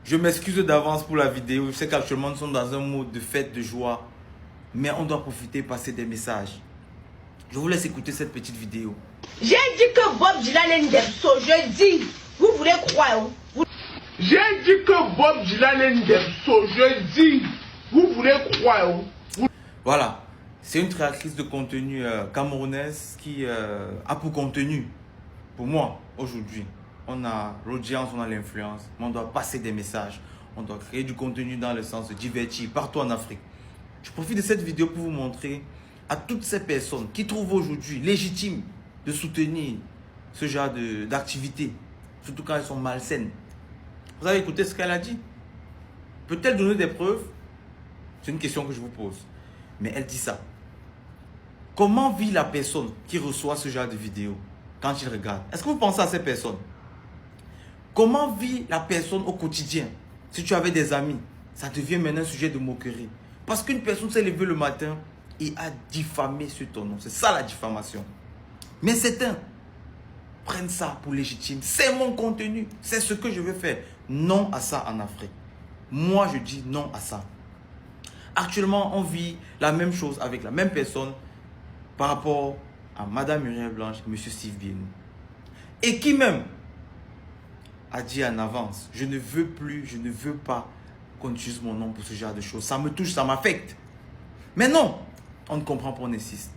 Je m'excuse d'avance pour la vidéo. Je sais qu'actuellement nous sommes dans un mode de fête, de joie. Mais on doit profiter et passer des messages. Je vous laisse écouter cette petite vidéo. J'ai dit que Bob Dylan est Ndemso. Je dis, vous voulez croire? J'ai dit que Bob Dylan est Ndemso. Je dis, vous voulez croire? Voilà. C'est une créatrice de contenu camerounaise qui a pour contenu, pour moi, aujourd'hui, on a l'audience, on a l'influence, mais on doit passer des messages. On doit créer du contenu dans le sens de divertir partout en Afrique. Je profite de cette vidéo pour vous montrer à toutes ces personnes qui trouvent aujourd'hui légitime de soutenir ce genre d'activité, surtout quand elles sont malsaines. Vous avez écouté ce qu'elle a dit? Peut-elle donner des preuves? C'est une question que je vous pose. Mais elle dit ça. Comment vit la personne qui reçoit ce genre de vidéo quand il regarde? Est-ce que vous pensez à ces personnes? Comment vit la personne au quotidien? Si tu avais des amis, ça devient maintenant un sujet de moquerie. Parce qu'une personne s'est levée le matin et a diffamé sur ton nom. C'est ça la diffamation. Mais certains prennent ça pour légitime. C'est mon contenu. C'est ce que je veux faire. Non à ça en Afrique. Moi, je dis non à ça. Actuellement, on vit la même chose avec la même personne par rapport à Madame Muriel Blanche et M. Steve Bienou. Et qui même a dit en avance, je ne veux plus, je ne veux pas qu'on utilise mon nom pour ce genre de choses. Ça me touche, ça m'affecte. Mais non, on ne comprend pas, on insiste.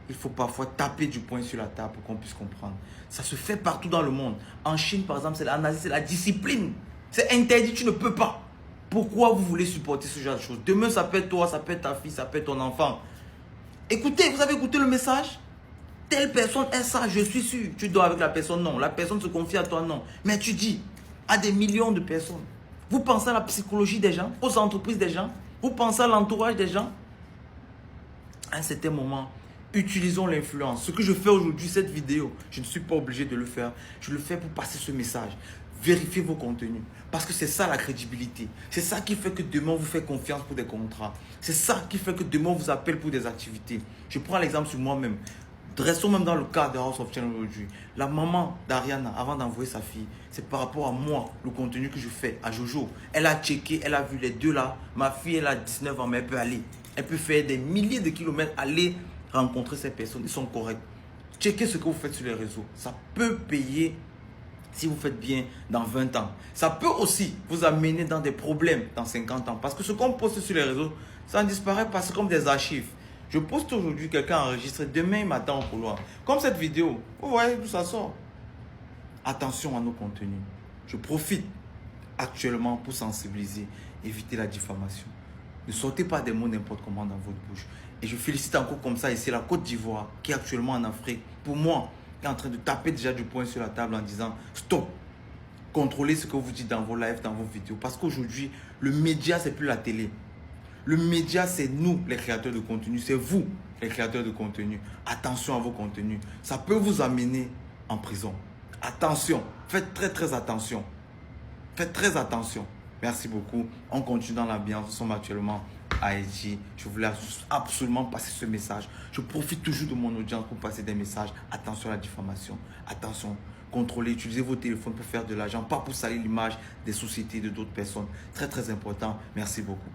Il faut parfois taper du poing sur la table pour qu'on puisse comprendre. Ça se fait partout dans le monde. En Chine, par exemple, en Asie, c'est la discipline. C'est interdit, tu ne peux pas. Pourquoi vous voulez supporter ce genre de choses? Demain, ça peut être toi, ça peut être ta fille, ça peut être ton enfant. Écoutez, vous avez écouté le message? Telle personne est ça, je suis sûr. Tu dors avec la personne, non. La personne se confie à toi, non. Mais tu dis à des millions de personnes. Vous pensez à la psychologie des gens, aux entreprises des gens. Vous pensez à l'entourage des gens. À un certain moment, utilisons l'influence. Ce que je fais aujourd'hui, cette vidéo, je ne suis pas obligé de le faire. Je le fais pour passer ce message. Vérifiez vos contenus. Parce que c'est ça la crédibilité. C'est ça qui fait que demain, on vous fait confiance pour des contrats. C'est ça qui fait que demain, on vous appelle pour des activités. Je prends l'exemple sur moi-même. Dressons même dans le cas de House of Channel aujourd'hui. La maman d'Ariana, avant d'envoyer sa fille, c'est par rapport à moi, le contenu que je fais à Jojo. Elle a checké, elle a vu les deux là. Ma fille, elle a 19 ans, mais elle peut aller. Elle peut faire des milliers de kilomètres, aller rencontrer ces personnes. Ils sont corrects. Checkez ce que vous faites sur les réseaux. Ça peut payer si vous faites bien dans 20 ans. Ça peut aussi vous amener dans des problèmes dans 50 ans. Parce que ce qu'on poste sur les réseaux, ça ne disparaît pas. C'est comme des archives. Je poste aujourd'hui, quelqu'un enregistré, demain il m'attend au couloir. Comme cette vidéo, vous voyez d'où ça sort. Attention à nos contenus. Je profite actuellement pour sensibiliser, éviter la diffamation. Ne sortez pas des mots n'importe comment dans votre bouche. Et je félicite encore comme ça ici la Côte d'Ivoire, qui est actuellement en Afrique, pour moi, est en train de taper déjà du poing sur la table en disant stop. Contrôlez ce que vous dites dans vos lives, dans vos vidéos. Parce qu'aujourd'hui, le média, c'est plus la télé. Le média, c'est nous, les créateurs de contenu. C'est vous, les créateurs de contenu. Attention à vos contenus. Ça peut vous amener en prison. Attention. Faites très, très attention. Faites très attention. Merci beaucoup. On continue dans l'ambiance. Nous sommes actuellement à Haïti. Je voulais absolument passer ce message. Je profite toujours de mon audience pour passer des messages. Attention à la diffamation. Attention. Contrôlez, utilisez vos téléphones pour faire de l'argent, pas pour salir l'image des sociétés, de d'autres personnes. Très, très important. Merci beaucoup.